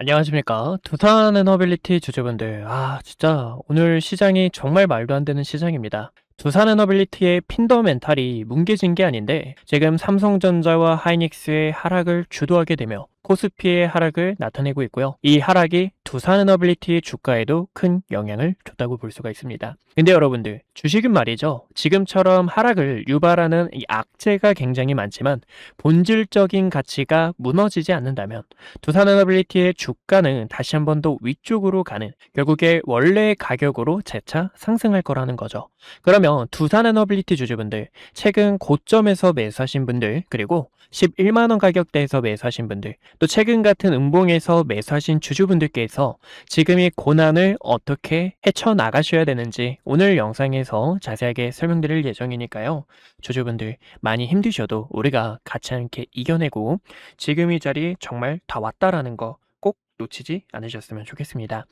안녕하십니까. 두산에너빌리티 주주분들. 진짜 오늘 시장이 정말 말도 안 되는 시장입니다. 두산에너빌리티의 핀더멘탈이 뭉개진 게 아닌데 지금 삼성전자와 하이닉스의 하락을 주도하게 되며 코스피의 하락을 나타내고 있고요. 이 하락이 두산에너빌리티의 주가에도 큰 영향을 줬다고 볼 수가 있습니다. 근데 여러분들, 주식은 말이죠. 지금처럼 하락을 유발하는 이 악재가 굉장히 많지만 본질적인 가치가 무너지지 않는다면 두산에너빌리티의 주가는 다시 한 번 더 위쪽으로 가는, 결국에 원래의 가격으로 재차 상승할 거라는 거죠. 그러면 두산에너빌리티 주주분들, 최근 고점에서 매수하신 분들, 그리고 11만원 가격대에서 매수하신 분들, 또 최근 같은 음봉에서 매수하신 주주분들께서 지금 이 고난을 어떻게 헤쳐나가셔야 되는지 오늘 영상에서 자세하게 설명드릴 예정이니까요. 주주분들, 많이 힘드셔도 우리가 같이 함께 이겨내고 지금 이 자리 정말 다 왔다라는 거 꼭 놓치지 않으셨으면 좋겠습니다.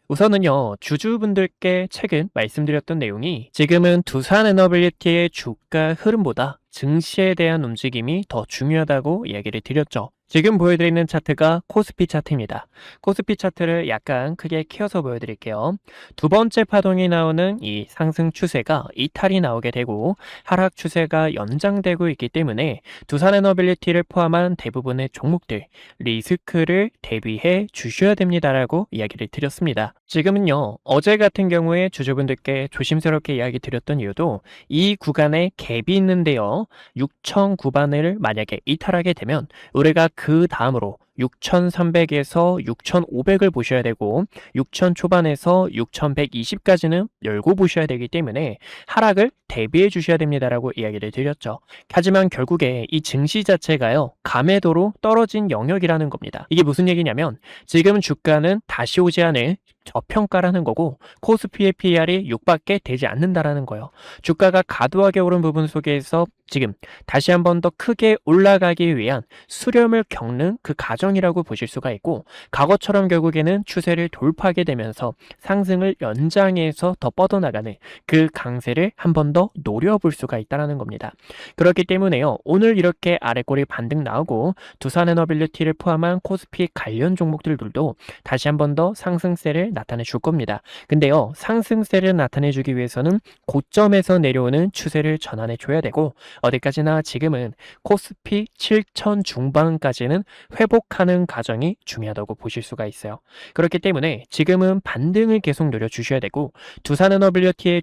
우선은요, 주주분들께 최근 말씀드렸던 내용이 지금은 두산에너빌리티의 주가 흐름보다 증시에 대한 움직임이 더 중요하다고 이야기를 드렸죠. 지금 보여드리는 차트가 코스피 차트입니다. 코스피 차트를 약간 크게 키워서 보여드릴게요. 두 번째 파동이 나오는 이 상승 추세가 이탈이 나오게 되고 하락 추세가 연장되고 있기 때문에 두산에너빌리티를 포함한 대부분의 종목들 리스크를 대비해 주셔야 됩니다라고 이야기를 드렸습니다. 지금은요, 어제 같은 경우에 주주분들께 조심스럽게 이야기 드렸던 이유도 이 구간에 갭이 있는데요. 6천 구간을 만약에 이탈하게 되면 우리가 그 다음으로 6,300에서 6,500을 보셔야 되고 6,000 초반에서 6,120까지는 열고 보셔야 되기 때문에 하락을 대비해 주셔야 됩니다라고 이야기를 드렸죠. 하지만 결국에 이 증시 자체가요, 감해도로 떨어진 영역이라는 겁니다. 이게 무슨 얘기냐면 지금 주가는 다시 오지 않을 저평가라는 거고 코스피의 PER이 6밖에 되지 않는다라는 거예요. 주가가 과도하게 오른 부분 속에서 지금 다시 한 번 더 크게 올라가기 위한 수렴을 겪는 그 과정이라고 보실 수가 있고, 과거처럼 결국에는 추세를 돌파하게 되면서 상승을 연장해서 더 뻗어나가는 그 강세를 한 번 더 노려볼 수가 있다는 겁니다. 그렇기 때문에요, 오늘 이렇게 아래꼬리 반등 나오고 두산에너빌리티를 포함한 코스피 관련 종목들도 다시 한 번 더 상승세를 나타내 줄 겁니다. 근데요, 상승세를 나타내 주기 위해서는 고점에서 내려오는 추세를 전환해 줘야 되고, 어디까지나 지금은 코스피 7천 중반까지는 회복하는 과정이 중요하다고 보실 수가 있어요. 그렇기 때문에 지금은 반등을 계속 노려주셔야 되고, 두산에너빌리티의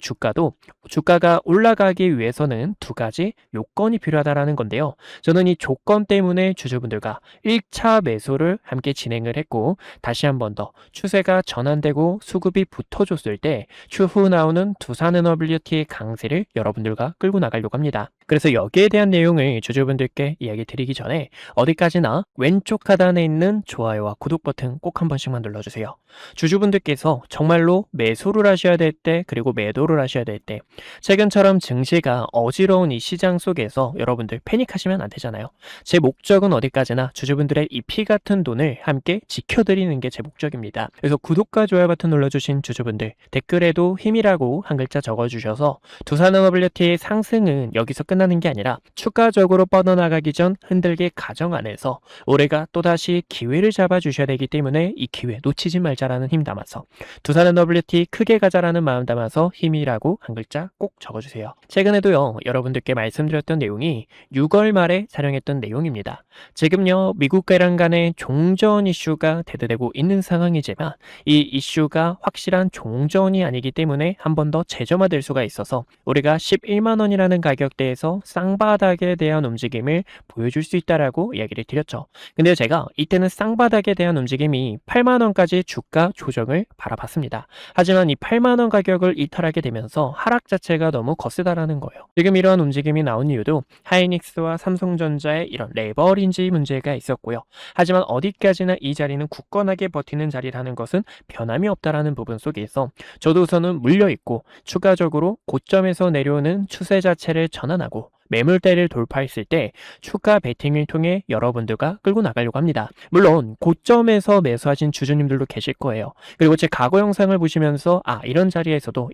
주가가 올라가기 위해서는 두 가지 요건이 필요하다는 건데요. 저는 이 조건 때문에 주주분들과 1차 매수를 함께 진행을 했고, 다시 한 번 더 추세가 전환되고 수급이 붙어줬을 때 추후 나오는 두산에너빌리티의 강세를 여러분들과 끌고 나가려고 합니다. 그래서 여기에 대한 내용을 주주분들께 이야기 드리기 전에 어디까지나 왼쪽 하단에 있는 좋아요와 구독 버튼 꼭 한 번씩만 눌러주세요. 주주분들께서 정말로 매수를 하셔야 될 때, 그리고 매도를 하셔야 될 때, 최근처럼 증시가 어지러운 이 시장 속에서 여러분들 패닉하시면 안 되잖아요. 제 목적은 어디까지나 주주분들의 이 피 같은 돈을 함께 지켜드리는 게 제 목적입니다. 그래서 구독과 좋아요 버튼 눌러주신 주주분들, 댓글에도 힘이라고 한 글자 적어주셔서 두산에너빌리티의 상승은 여기서 끝나는 게 아니라 추가적으로 뻗어나가기 전 흔들기 과정 안에서 올해가 또다시 기회를 잡아주셔야 되기 때문에 이 기회 놓치지 말자라는 힘 담아서, 두산에너빌리티 크게 가자라는 마음 담아서 힘이라고 한 글자 꼭 적어주세요. 최근에도요, 여러분들께 말씀드렸던 내용이 6월 말에 촬영했던 내용입니다. 지금요, 미국과 이란 간의 종전 이슈가 대두되고 있는 상황이지만 이 이슈가 확실한 종전이 아니기 때문에 한 번 더 재점화될 수가 있어서 우리가 11만원이라는 가격대에서 쌍바닥에 대한 움직임을 보여줄 수 있다라고 이야기를 드렸죠. 근데 제가 이때는 쌍바닥에 대한 움직임이 8만원까지 주가 조정을 바라봤습니다. 하지만 이 8만원 가격을 이탈하게 되면서 하락 자체가 너무 거세다라는 거예요. 지금 이러한 움직임이 나온 이유도 하이닉스와 삼성전자의 이런 레버리지 문제가 있었고요. 하지만 어디까지나 이 자리는 굳건하게 버티는 자리라는 것은 변함이 없다라는 부분 속에서 저도 우선은 물려있고 추가적으로 고점에서 내려오는 추세 자체를 전환하고 매물대를 돌파했을 때 추가 베팅을 통해 여러분들과 끌고 나가려고 합니다. 물론 고점에서 매수하신 주주님들도 계실 거예요. 그리고 제 과거 영상을 보시면서 이런 자리에서도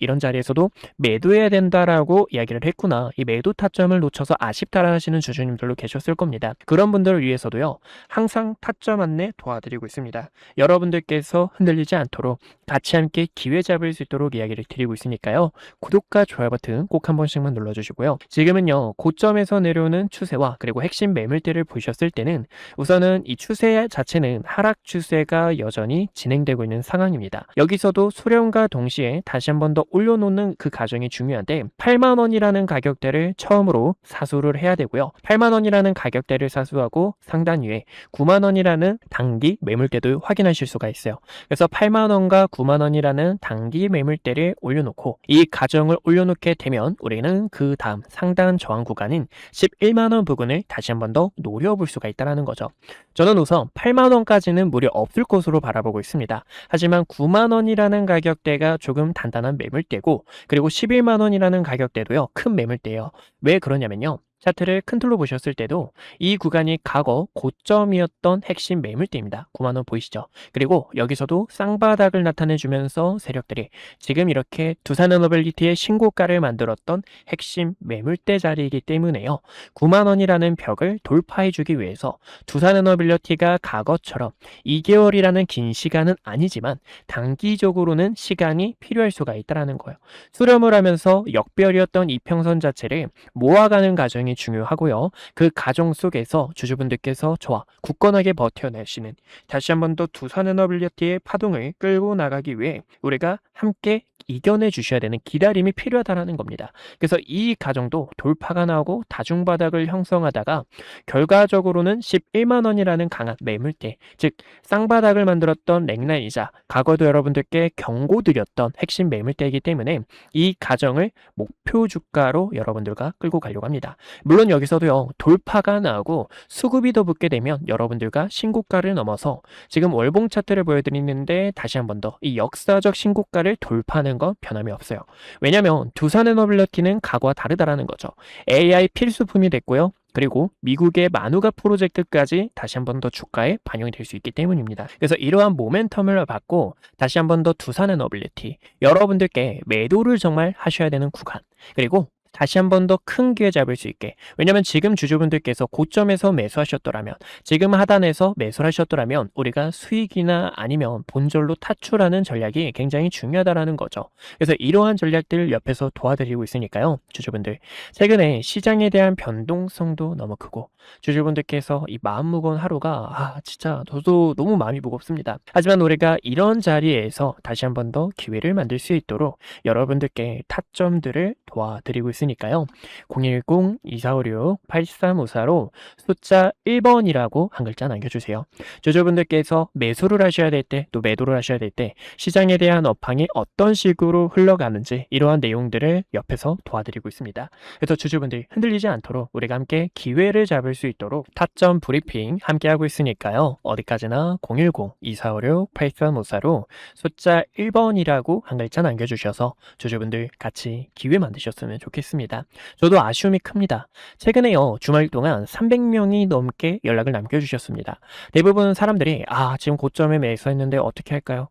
매도해야 된다라고 이야기를 했구나. 이 매도 타점을 놓쳐서 아쉽다라 하시는 주주님들도 계셨을 겁니다. 그런 분들을 위해서도요. 항상 타점 안내 도와드리고 있습니다. 여러분들께서 흔들리지 않도록 같이 함께 기회 잡을 수 있도록 이야기를 드리고 있으니까요. 구독과 좋아요 버튼 꼭 한 번씩만 눌러주시고요. 지금은요. 고점에서 내려오는 추세와 그리고 핵심 매물대를 보셨을 때는 우선은 이 추세 자체는 하락 추세가 여전히 진행되고 있는 상황입니다. 여기서도 수렴과 동시에 다시 한 번 더 올려놓는 그 과정이 중요한데 8만원이라는 가격대를 처음으로 사수를 해야 되고요. 8만원이라는 가격대를 사수하고 상단 위에 9만원이라는 단기 매물대도 확인하실 수가 있어요. 그래서 8만원과 9만원이라는 단기 매물대를 올려놓고 이 가정을 올려놓게 되면 우리는 그 다음 상단 저항 구간인 11만원 부근을 다시 한 번 더 노려볼 수가 있다는 거죠. 저는 우선 8만원까지는 무리 없을 것으로 바라보고 있습니다. 하지만 9만원이라는 가격대가 조금 단단한 매물대고 그리고 11만원이라는 가격대도요. 큰 매물대예요. 왜 그러냐면요. 차트를 큰 틀로 보셨을 때도 이 구간이 과거 고점이었던 핵심 매물대입니다. 9만원 보이시죠? 그리고 여기서도 쌍바닥을 나타내주면서 세력들이 지금 이렇게 두산에너빌리티의 신고가를 만들었던 핵심 매물대 자리이기 때문에요. 9만원이라는 벽을 돌파해주기 위해서 두산에너빌리티가 과거처럼 2개월이라는 긴 시간은 아니지만 단기적으로는 시간이 필요할 수가 있다는 거예요. 수렴을 하면서 역별이었던 이평선 자체를 모아가는 과정이 중요하고요. 그 과정 속에서 주주분들께서 저와 굳건하게 버텨내시는 다시 한 번 더 두산에너빌리티의 파동을 끌고 나가기 위해 우리가 함께 이겨내 주셔야 되는 기다림이 필요하다는 겁니다. 그래서 이 과정도 돌파가 나오고 다중바닥을 형성하다가 결과적으로는 11만원이라는 강한 매물대, 즉 쌍바닥을 만들었던 랭라인이자 과거도 여러분들께 경고드렸던 핵심 매물대이기 때문에 이 과정을 목표 주가로 여러분들과 끌고 가려고 합니다. 물론 여기서도요. 돌파가 나오고 수급이 더 붙게 되면 여러분들과 신고가를 넘어서 지금 월봉 차트를 보여드리는데 다시 한 번 더 이 역사적 신고가를 돌파하는 건 변함이 없어요. 왜냐하면 두산에너빌리티는 과거와 다르다라는 거죠. AI 필수품이 됐고요. 그리고 미국의 마누가 프로젝트까지 다시 한 번 더 주가에 반영이 될 수 있기 때문입니다. 그래서 이러한 모멘텀을 받고 다시 한 번 더 두산에너빌리티 여러분들께 매도를 정말 하셔야 되는 구간 그리고 다시 한 번 더 큰 기회 잡을 수 있게 왜냐면 지금 주주분들께서 고점에서 매수하셨더라면 지금 하단에서 매수를 하셨더라면 우리가 수익이나 아니면 본절로 탈출하는 전략이 굉장히 중요하다는 거죠. 그래서 이러한 전략들 옆에서 도와드리고 있으니까요. 주주분들 최근에 시장에 대한 변동성도 너무 크고 주주분들께서 이 마음 무거운 하루가 진짜 저도 너무 마음이 무겁습니다. 하지만 우리가 이런 자리에서 다시 한 번 더 기회를 만들 수 있도록 여러분들께 타점들을 도와드리고 있으니까요. 010-2456-8354로 숫자 1번이라고 한 글자 남겨주세요. 주주분들께서 매수를 하셔야 될 때 또 매도를 하셔야 될 때 시장에 대한 업황이 어떤 식으로 흘러가는지 이러한 내용들을 옆에서 도와드리고 있습니다. 그래서 주주분들 흔들리지 않도록 우리가 함께 기회를 잡을 수 있도록 타점 브리핑 함께 하고 있으니까요. 어디까지나 010-2456-8354로 숫자 1번이라고 한 글자 남겨주셔서 주주분들 같이 기회 만드셨으면 좋겠습니다. 저도 아쉬움이 큽니다. 최근에요. 주말 동안 300명이 넘게 연락을 남겨주셨습니다. 대부분 사람들이 지금 고점에 매수했는데 어떻게 할까요?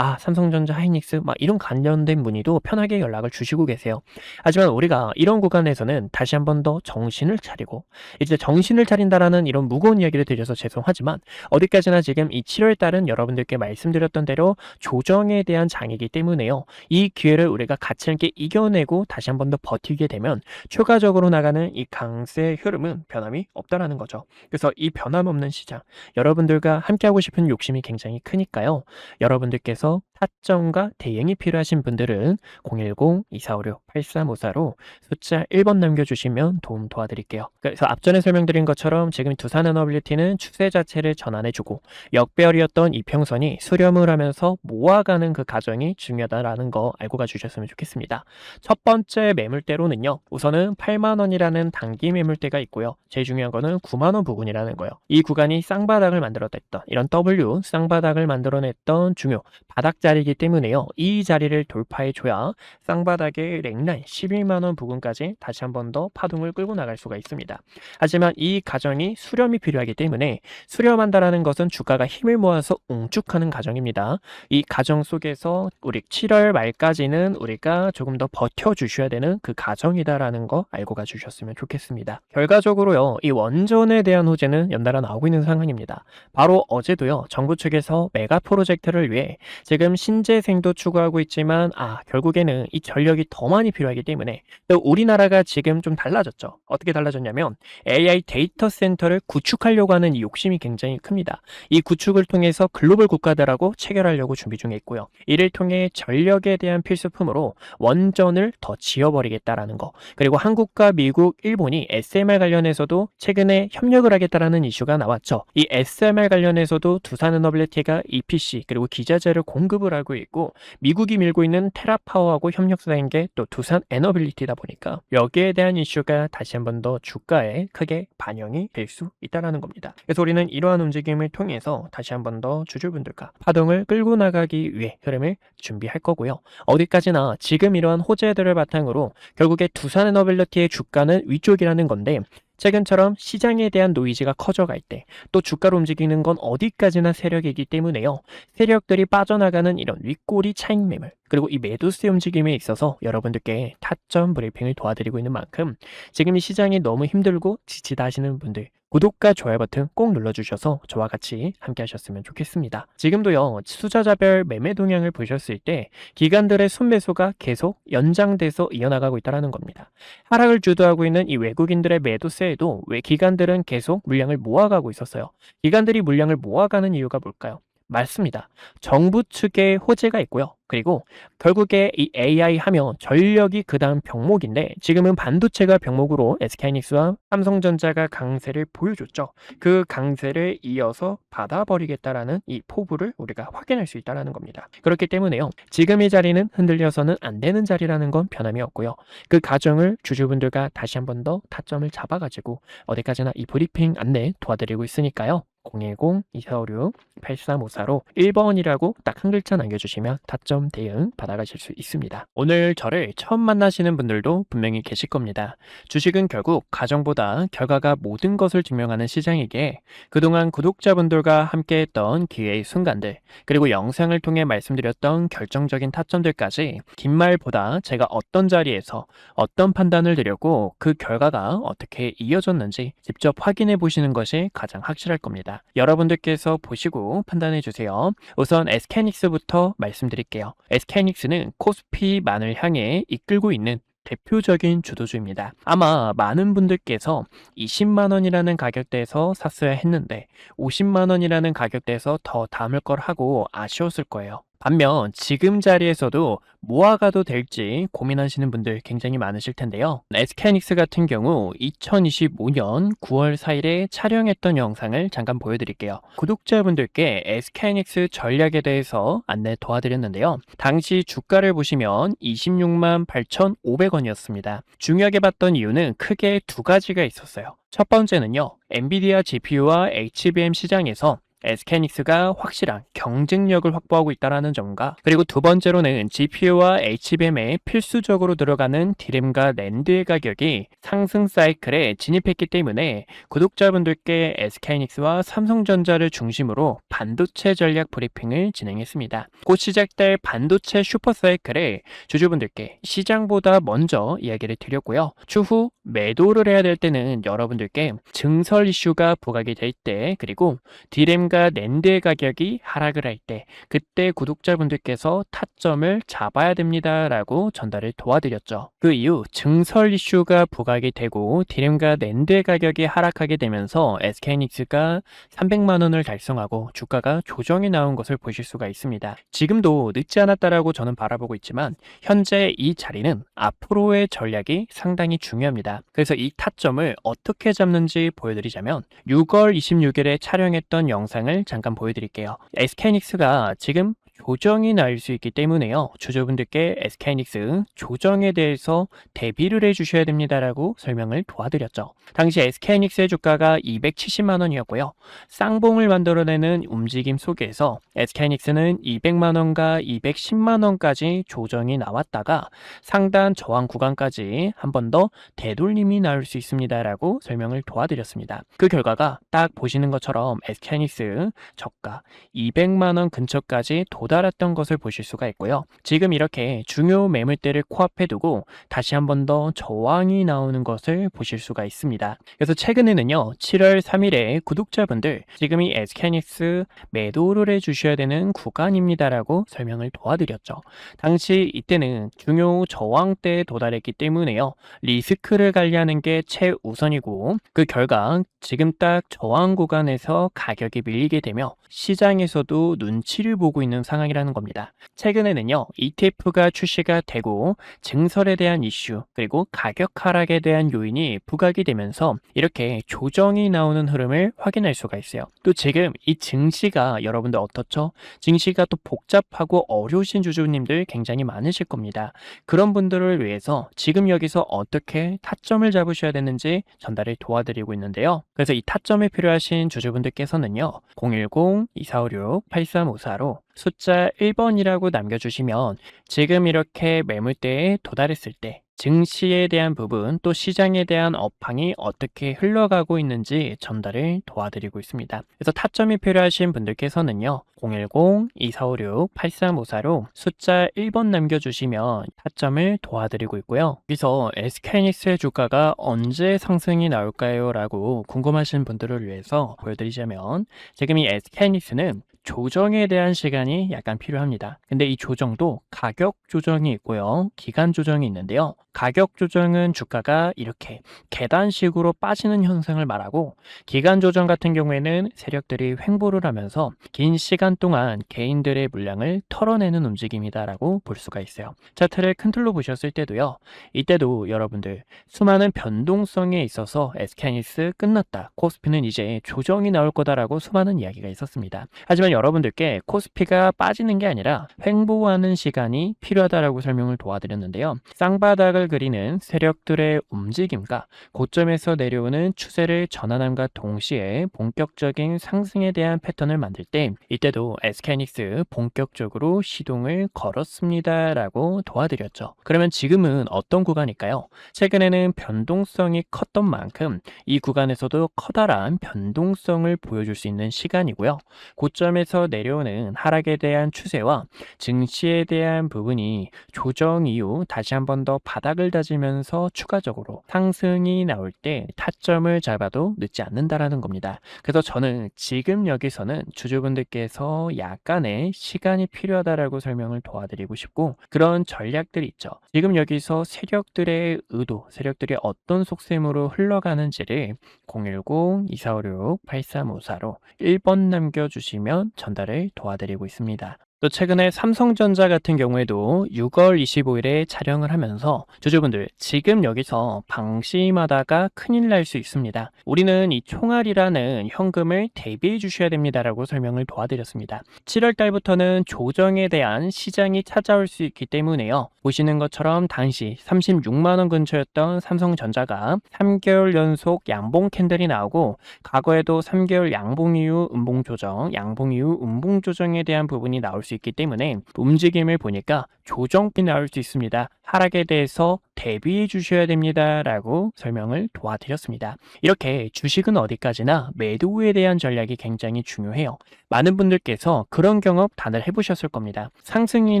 삼성전자, 하이닉스 이런 관련된 문의도 편하게 연락을 주시고 계세요. 하지만 우리가 이런 구간에서는 다시 한 번 더 정신을 차리고 이제 정신을 차린다라는 이런 무거운 이야기를 드려서 죄송하지만 어디까지나 지금 이 7월 달은 여러분들께 말씀드렸던 대로 조정에 대한 장이기 때문에요. 이 기회를 우리가 같이 함께 이겨내고 다시 한 번 더 버티게 되면 추가적으로 나가는 이 강세 흐름은 변함이 없다라는 거죠. 그래서 이 변함없는 시장 여러분들과 함께하고 싶은 욕심이 굉장히 크니까요. 여러분들께서 타점과 대응이 필요하신 분들은 010-2456-8354로 숫자 1번 남겨주시면 도움 도와드릴게요. 그래서 앞전에 설명드린 것처럼 지금 두산에너빌리티는 추세 자체를 전환해주고 역배열이었던 이평선이 수렴을 하면서 모아가는 그 과정이 중요하다는 거 알고 가주셨으면 좋겠습니다. 첫 번째 매물대로는요. 우선은 8만원이라는 단기 매물대가 있고요. 제일 중요한 거는 9만원 부근이라는 거예요. 이 구간이 쌍바닥을 만들어냈던 이런 W 쌍바닥을 만들어냈던 중요 바닥 자리 자리이기 때문에요. 이 자리를 돌파해줘야 쌍바닥의 랭라인 11만원 부근까지 다시 한 번 더 파동을 끌고 나갈 수가 있습니다. 하지만 이 과정이 수렴이 필요하기 때문에 수렴한다라는 것은 주가가 힘을 모아서 웅축하는 과정입니다. 이 과정 속에서 우리 7월 말까지는 우리가 조금 더 버텨주셔야 되는 그 과정이다라는 거 알고 가주셨으면 좋겠습니다. 결과적으로요, 이 원전에 대한 호재는 연달아 나오고 있는 상황입니다. 바로 어제도요, 정부 측에서 메가 프로젝트를 위해 지금 신재생도 추구하고 있지만 결국에는 이 전력이 더 많이 필요하기 때문에 또 우리나라가 지금 좀 달라졌죠. 어떻게 달라졌냐면 AI 데이터 센터를 구축하려고 하는 이 욕심이 굉장히 큽니다. 이 구축을 통해서 글로벌 국가들하고 체결하려고 준비 중에 있고요. 이를 통해 전력에 대한 필수품으로 원전을 더 지어버리겠다라는 거, 그리고 한국과 미국, 일본이 SMR 관련해서도 최근에 협력을 하겠다라는 이슈가 나왔죠. 이 SMR 관련해서도 두산에너빌리티가 EPC 그리고 기자재를 공급을 하고 있고, 미국이 밀고 있는 테라파워하고 협력사인 게 또 두산에너빌리티다 보니까 여기에 대한 이슈가 다시 한 번 더 주가에 크게 반영이 될 수 있다는 겁니다. 그래서 우리는 이러한 움직임을 통해서 다시 한 번 더 주주분들과 파동을 끌고 나가기 위해 흐름을 준비할 거고요. 어디까지나 지금 이러한 호재들을 바탕으로 결국에 두산에너빌리티의 주가는 위쪽이라는 건데, 최근처럼 시장에 대한 노이즈가 커져갈 때 또 주가로 움직이는 건 어디까지나 세력이기 때문에요. 세력들이 빠져나가는 이런 윗꼬리 차익 매물, 그리고 이 매도세 움직임에 있어서 여러분들께 타점 브리핑을 도와드리고 있는 만큼 지금 이 시장이 너무 힘들고 지치다 하시는 분들, 구독과 좋아요 버튼 꼭 눌러주셔서 저와 같이 함께 하셨으면 좋겠습니다. 지금도요, 투자자별 매매 동향을 보셨을 때 기관들의 순매수가 계속 연장돼서 이어나가고 있다는 겁니다. 하락을 주도하고 있는 이 외국인들의 매도세에도 왜 기관들은 계속 물량을 모아가고 있었어요. 기관들이 물량을 모아가는 이유가 뭘까요? 맞습니다. 정부 측의 호재가 있고요. 그리고 결국에 이 AI 하면 전력이 그 다음 병목인데, 지금은 반도체가 병목으로 SK하이닉스와 삼성전자가 강세를 보여줬죠. 그 강세를 이어서 받아버리겠다라는 이 포부를 우리가 확인할 수 있다는 겁니다. 그렇기 때문에요, 지금 이 자리는 흔들려서는 안 되는 자리라는 건 변함이 없고요. 그 과정을 주주분들과 다시 한 번 더 타점을 잡아가지고 어디까지나 이 브리핑 안내 도와드리고 있으니까요. 010-246-8354로 1번이라고 딱 한 글자 남겨주시면 타점 대응 받아가실 수 있습니다. 오늘 저를 처음 만나시는 분들도 분명히 계실 겁니다. 주식은 결국 가정보다 결과가 모든 것을 증명하는 시장이기에 그동안 구독자분들과 함께했던 기회의 순간들, 그리고 영상을 통해 말씀드렸던 결정적인 타점들까지 긴 말보다 제가 어떤 자리에서 어떤 판단을 드렸고 그 결과가 어떻게 이어졌는지 직접 확인해 보시는 것이 가장 확실할 겁니다. 여러분들께서 보시고 판단해 주세요. 우선 SK하이닉스부터 말씀드릴게요. SK하이닉스는 코스피만을 향해 이끌고 있는 대표적인 주도주입니다. 아마 많은 분들께서 20만원이라는 가격대에서 샀어야 했는데 50만원이라는 가격대에서 더 담을 걸 하고 아쉬웠을 거예요. 반면 지금 자리에서도 모아가도 될지 고민하시는 분들 굉장히 많으실 텐데요. SK하이닉스 같은 경우 2025년 9월 4일에 촬영했던 영상을 잠깐 보여드릴게요. 구독자분들께 SK하이닉스 전략에 대해서 안내 도와드렸는데요. 당시 주가를 보시면 26만 8,500원이었습니다. 중요하게 봤던 이유는 크게 두 가지가 있었어요. 첫 번째는요, 엔비디아 GPU와 HBM 시장에서 SK하이닉스가 확실한 경쟁력을 확보하고 있다는 점과, 그리고 두 번째로는 GPU와 HBM에 필수적으로 들어가는 디램과 낸드의 가격이 상승 사이클에 진입했기 때문에 구독자분들께 SK하이닉스와 삼성전자를 중심으로 반도체 전략 브리핑을 진행했습니다. 곧 시작될 반도체 슈퍼 사이클에 주주분들께 시장보다 먼저 이야기를 드렸고요. 추후 매도를 해야 될 때는 여러분들께 증설 이슈가 부각이 될 때, 그리고 디램 낸드의 가격이 하락을 할 때, 그때 구독자분들께서 타점을 잡아야 됩니다 라고 전달을 도와드렸죠. 그 이후 증설 이슈가 부각이 되고 디램과 낸드의 가격이 하락하게 되면서 SK하이닉스가 300만원을 달성하고 주가가 조정이 나온 것을 보실 수가 있습니다. 지금도 늦지 않았다라고 저는 바라보고 있지만 현재 이 자리는 앞으로의 전략이 상당히 중요합니다. 그래서 이 타점을 어떻게 잡는지 보여드리자면 6월 26일에 촬영했던 영상을 잠깐 보여드릴게요. SK하이닉스가 지금 조정이 날 수 있기 때문에요. 주주분들께 SK하이닉스 조정에 대해서 대비를 해주셔야 됩니다라고 설명을 도와드렸죠. 당시 SK하이닉스의 주가가 270만 원이었고요. 쌍봉을 만들어내는 움직임 속에서 SK하이닉스는 200만 원과 210만 원까지 조정이 나왔다가 상단 저항 구간까지 한 번 더 되돌림이 나올 수 있습니다라고 설명을 도와드렸습니다. 그 결과가 딱 보시는 것처럼 SK하이닉스 저가 200만 원 근처까지 도달했던 것을 보실 수가 있고요. 지금 이렇게 중요 매물대를 코앞에 두고 다시 한 번 더 저항이 나오는 것을 보실 수가 있습니다. 그래서 최근에는요, 7월 3일에 구독자분들 지금 이 SK하이닉스 매도를 해주셔야 되는 구간입니다라고 설명을 도와드렸죠. 당시 이때는 중요 저항대에 도달했기 때문에요. 리스크를 관리하는 게 최우선이고 그 결과 지금 딱 저항 구간에서 가격이 밀리게 되며 시장에서도 눈치를 보고 있는 상황이라는 겁니다. 최근에는요, ETF가 출시가 되고 증설에 대한 이슈 그리고 가격 하락에 대한 요인이 부각이 되면서 이렇게 조정이 나오는 흐름을 확인할 수가 있어요. 또 지금 이 증시가 여러분들 어떻죠? 증시가 또 복잡하고 어려우신 주주님들 굉장히 많으실 겁니다. 그런 분들을 위해서 지금 여기서 어떻게 타점을 잡으셔야 되는지 전달을 도와드리고 있는데요. 그래서 이 타점이 필요하신 주주분들께서는요, 010-2456-8354로 숫자 1번이라고 남겨주시면 지금 이렇게 매물대에 도달했을 때 증시에 대한 부분 또 시장에 대한 업황이 어떻게 흘러가고 있는지 전달을 도와드리고 있습니다. 그래서 타점이 필요하신 분들께서는요, 010-2456-8354로 숫자 1번 남겨주시면 타점을 도와드리고 있고요. 여기서 SK하이닉스의 주가가 언제 상승이 나올까요? 라고 궁금하신 분들을 위해서 보여드리자면 지금 이 SK하이닉스는 조정에 대한 시간이 약간 필요합니다. 근데 이 조정도 가격 조정이 있고요, 기간 조정이 있는데요. 가격 조정은 주가가 이렇게 계단식으로 빠지는 현상을 말하고, 기간 조정 같은 경우에는 세력들이 횡보를 하면서 긴 시간 동안 개인들의 물량을 털어내는 움직임이다라고 볼 수가 있어요. 차트를 큰 틀로 보셨을 때도요, 이때도 여러분들 수많은 변동성에 있어서 SK하이닉스 끝났다, 코스피는 이제 조정이 나올 거다라고 수많은 이야기가 있었습니다. 하지만 여러분들께 코스피가 빠지는 게 아니라 횡보하는 시간이 필요하다라고 설명을 도와드렸는데요. 쌍바닥을 그리는 세력들의 움직임과 고점에서 내려오는 추세를 전환함과 동시에 본격적인 상승에 대한 패턴을 만들 때 이때도 SK하이닉스 본격적으로 시동을 걸었습니다라고 도와드렸죠. 그러면 지금은 어떤 구간일까요? 최근에는 변동성이 컸던 만큼 이 구간에서도 커다란 변동성을 보여줄 수 있는 시간이고요. 고점에서 내려오는 하락에 대한 추세와 증시에 대한 부분이 조정 이후 다시 한 번 더 바닥을 다지면서 추가적으로 상승이 나올 때 타점을 잡아도 늦지 않는다라는 겁니다. 그래서 저는 지금 여기서는 주주분들께서 약간의 시간이 필요하다라고 설명을 도와드리고 싶고, 그런 전략들이 있죠. 지금 여기서 세력들의 의도, 세력들이 어떤 속셈으로 흘러가는지를 010-2456-8354로 1번 남겨주시면 전달을 도와드리고 있습니다. 또 최근에 삼성전자 같은 경우에도 6월 25일에 촬영을 하면서 주주분들 지금 여기서 방심하다가 큰일 날 수 있습니다. 우리는 이 총알이라는 현금을 대비해 주셔야 됩니다라고 설명을 도와드렸습니다. 7월 달부터는 조정에 대한 시장이 찾아올 수 있기 때문에요. 보시는 것처럼 당시 36만 원 근처였던 삼성전자가 3개월 연속 양봉 캔들이 나오고, 과거에도 3개월 양봉 이후 음봉 조정, 양봉 이후 음봉 조정에 대한 부분이 나올 수 있기 때문에 움직임을 보니까 조정이 나올 수 있습니다. 하락에 대해서 대비해 주셔야 됩니다 라고 설명을 도와드렸습니다. 이렇게 주식은 어디까지나 매도에 대한 전략이 굉장히 중요해요. 많은 분들께서 그런 경험 다들 해보셨을 겁니다. 상승이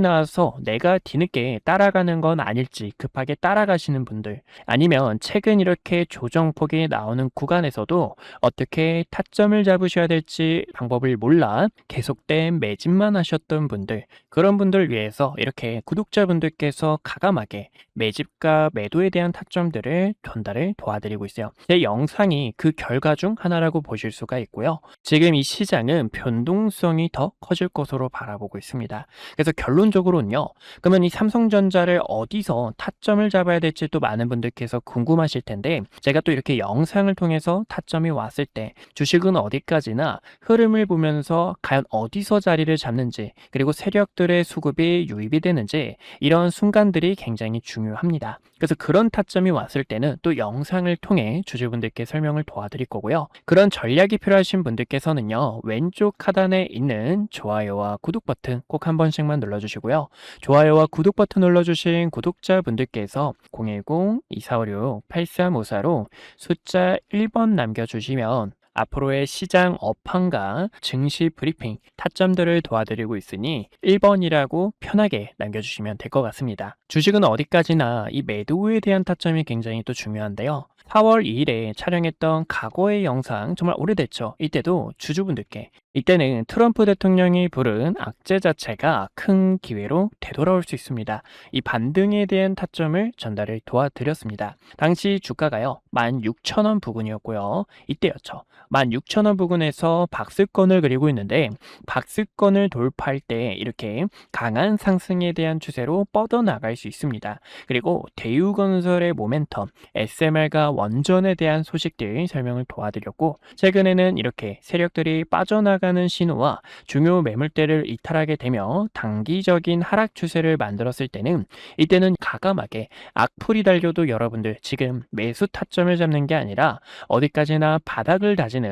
나와서 내가 뒤늦게 따라가는 건 아닐지 급하게 따라가시는 분들, 아니면 최근 이렇게 조정폭이 나오는 구간에서도 어떻게 타점을 잡으셔야 될지 방법을 몰라 계속된 매집만 하셨던 분들, 그런 분들 위해서 이렇게 이렇게 구독자분들께서 가감하게 매집과 매도에 대한 타점들을 전달을 도와드리고 있어요. 제 영상이 그 결과 중 하나라고 보실 수가 있고요. 지금 이 시장은 변동성이 더 커질 것으로 바라보고 있습니다. 그래서 결론적으로는요. 그러면 이 삼성전자를 어디서 타점을 잡아야 될지 또 많은 분들께서 궁금하실 텐데, 제가 또 이렇게 영상을 통해서 타점이 왔을 때 주식은 어디까지나 흐름을 보면서 과연 어디서 자리를 잡는지, 그리고 세력들의 수급이 유입이 되는지, 이런 순간들이 굉장히 중요합니다. 그래서 그런 타점이 왔을 때는 또 영상을 통해 주주분들께 설명을 도와드릴 거고요. 그런 전략이 필요하신 분들께서는요, 왼쪽 하단에 있는 좋아요와 구독 버튼 꼭 한 번씩만 눌러주시고요. 좋아요와 구독 버튼 눌러주신 구독자분들께서 010-2456-8354로 숫자 1번 남겨주시면 앞으로의 시장 업황과 증시 브리핑, 타점들을 도와드리고 있으니 1번이라고 편하게 남겨주시면 될 것 같습니다. 주식은 어디까지나 이 매도에 대한 타점이 굉장히 또 중요한데요. 4월 2일에 촬영했던 과거의 영상, 정말 오래됐죠. 이때도 주주분들께, 이때는 트럼프 대통령이 부른 악재 자체가 큰 기회로 되돌아올 수 있습니다. 이 반등에 대한 타점을 전달을 도와드렸습니다. 당시 주가가요 16,000원 부근이었고요. 이때였죠. 16,000원 부근에서 박스권을 그리고 있는데, 박스권을 돌파할 때 이렇게 강한 상승에 대한 추세로 뻗어나갈 수 있습니다. 그리고 대우건설의 모멘텀, SMR과 원전에 대한 소식들 설명을 도와드렸고, 최근에는 이렇게 세력들이 빠져나가는 신호와 중요 매물대를 이탈하게 되며 단기적인 하락 추세를 만들었을 때는, 이때는 가감하게 악플이 달려도 여러분들 지금 매수 타점을 잡는 게 아니라 어디까지나 바닥을 다지는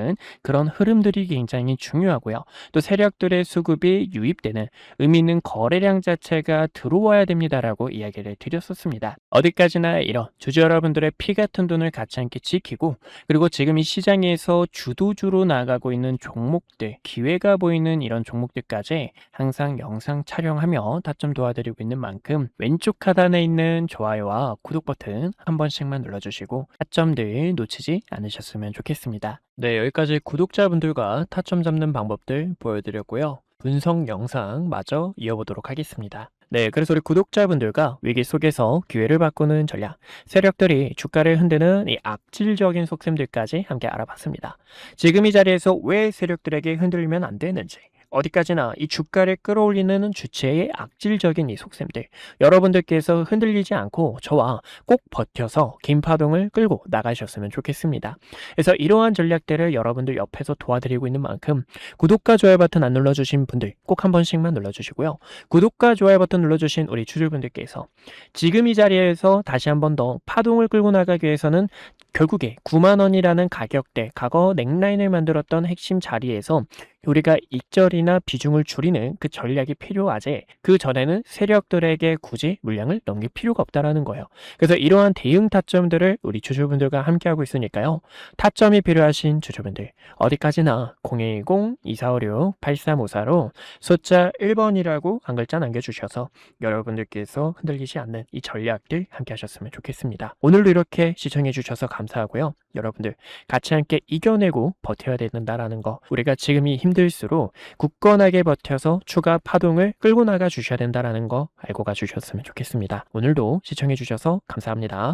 그런 흐름들이 굉장히 중요하고요. 또 세력들의 수급이 유입되는 의미 있는 거래량 자체가 들어와야 됩니다라고 이야기를 드렸었습니다. 어디까지나 이런 주주 여러분들의 피 같은 돈을 같이 함께 지키고, 그리고 지금 이 시장에서 주도주로 나가고 있는 종목들, 기회가 보이는 이런 종목들까지 항상 영상 촬영하며 타점 도와드리고 있는 만큼 왼쪽 하단에 있는 좋아요와 구독 버튼 한 번씩만 눌러주시고 타점들 놓치지 않으셨으면 좋겠습니다. 네, 여기까지 구독자분들과 타점 잡는 방법들 보여드렸고요. 분석 영상 마저 이어보도록 하겠습니다. 네, 그래서 우리 구독자분들과 위기 속에서 기회를 바꾸는 전략, 세력들이 주가를 흔드는 이 악질적인 속셈들까지 함께 알아봤습니다. 지금 이 자리에서 왜 세력들에게 흔들리면 안 되는지, 어디까지나 이 주가를 끌어올리는 주체의 악질적인 이 속셈들, 여러분들께서 흔들리지 않고 저와 꼭 버텨서 긴 파동을 끌고 나가셨으면 좋겠습니다. 그래서 이러한 전략들을 여러분들 옆에서 도와드리고 있는 만큼 구독과 좋아요 버튼 안 눌러주신 분들 꼭 한 번씩만 눌러주시고요. 구독과 좋아요 버튼 눌러주신 우리 주주분들께서 지금 이 자리에서 다시 한 번 더 파동을 끌고 나가기 위해서는 결국에 9만원이라는 가격대, 과거 넥라인을 만들었던 핵심 자리에서 우리가 익절이나 비중을 줄이는 그 전략이 필요하지, 그 전에는 세력들에게 굳이 물량을 넘길 필요가 없다라는 거예요. 그래서 이러한 대응 타점들을 우리 주주분들과 함께하고 있으니까요. 타점이 필요하신 주주분들 어디까지나 010-2456-8354로 숫자 1번이라고 한 글자 남겨주셔서 여러분들께서 흔들리지 않는 이 전략들 함께 하셨으면 좋겠습니다. 오늘도 이렇게 시청해 주셔서 감사하고요. 여러분들 같이 함께 이겨내고 버텨야 된다라는 거, 우리가 지금이 힘들수록 굳건하게 버텨서 추가 파동을 끌고 나가 주셔야 된다라는 거 알고 가주셨으면 좋겠습니다. 오늘도 시청해 주셔서 감사합니다.